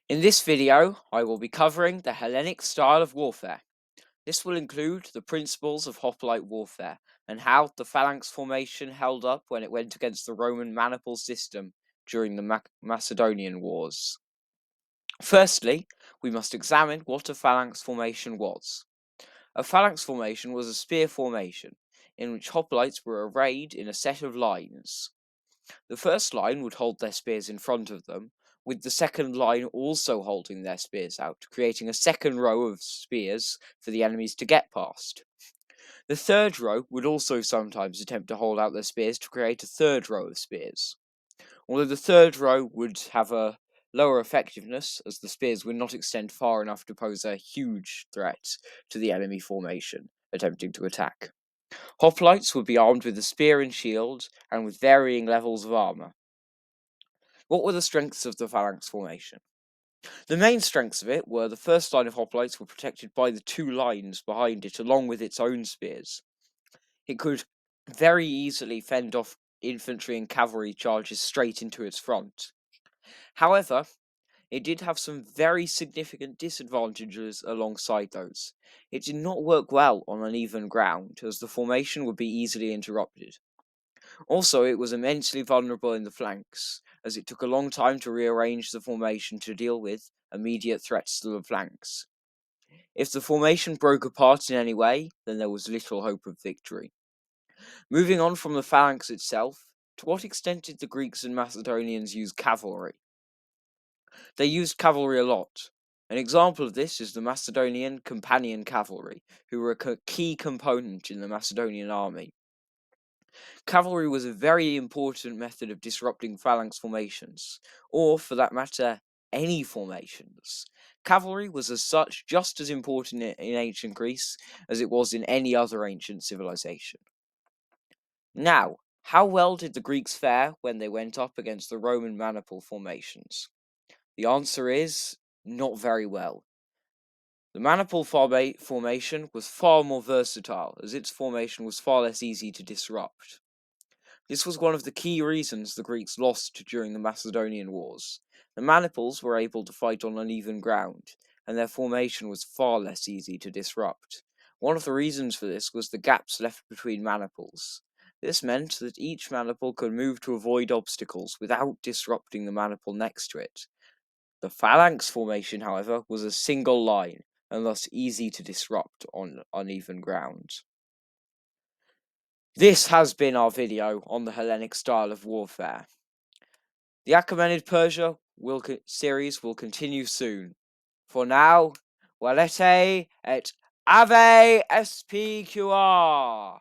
In this video, I will be covering the Hellenic style of warfare. This will include the principles of hoplite warfare and how the phalanx formation held up when it went against the Roman maniple system during the Macedonian Wars. Firstly, we must examine what a phalanx formation was. A phalanx formation was a spear formation in which hoplites were arrayed in a set of lines. The first line would hold their spears in front of them, with the second line also holding their spears out, creating a second row of spears for the enemies to get past. The third row would also sometimes attempt to hold out their spears to create a third row of spears. Although the third row would have a lower effectiveness, as the spears would not extend far enough to pose a huge threat to the enemy formation attempting to attack. Hoplites would be armed with a spear and shield, and with varying levels of armour. What were the strengths of the phalanx formation? The main strengths of it were the first line of hoplites were protected by the two lines behind it, along with its own spears. It could very easily fend off infantry and cavalry charges straight into its front. However, it did have some very significant disadvantages alongside those. It did not work well on uneven ground, as the formation would be easily interrupted. Also, it was immensely vulnerable in the flanks, as it took a long time to rearrange the formation to deal with immediate threats to the flanks. If the formation broke apart in any way, then there was little hope of victory. Moving on from the phalanx itself, to what extent did the Greeks and Macedonians use cavalry? They used cavalry a lot. An example of this is the Macedonian companion cavalry, who were a key component in the Macedonian army. Cavalry was a very important method of disrupting phalanx formations, or for that matter, any formations. Cavalry was as such just as important in ancient Greece as it was in any other ancient civilization. Now, how well did the Greeks fare when they went up against the Roman maniple formations? The answer is not very well. The maniple formation was far more versatile, as its formation was far less easy to disrupt. This was one of the key reasons the Greeks lost during the Macedonian Wars. The maniples were able to fight on uneven ground, and their formation was far less easy to disrupt. One of the reasons for this was the gaps left between maniples. This meant that each maniple could move to avoid obstacles without disrupting the maniple next to it. The phalanx formation, however, was a single line, and thus easy to disrupt on uneven ground. This has been our video on the Hellenic style of warfare. The Achaemenid Persia series will continue soon. For now, Valete et Ave SPQR!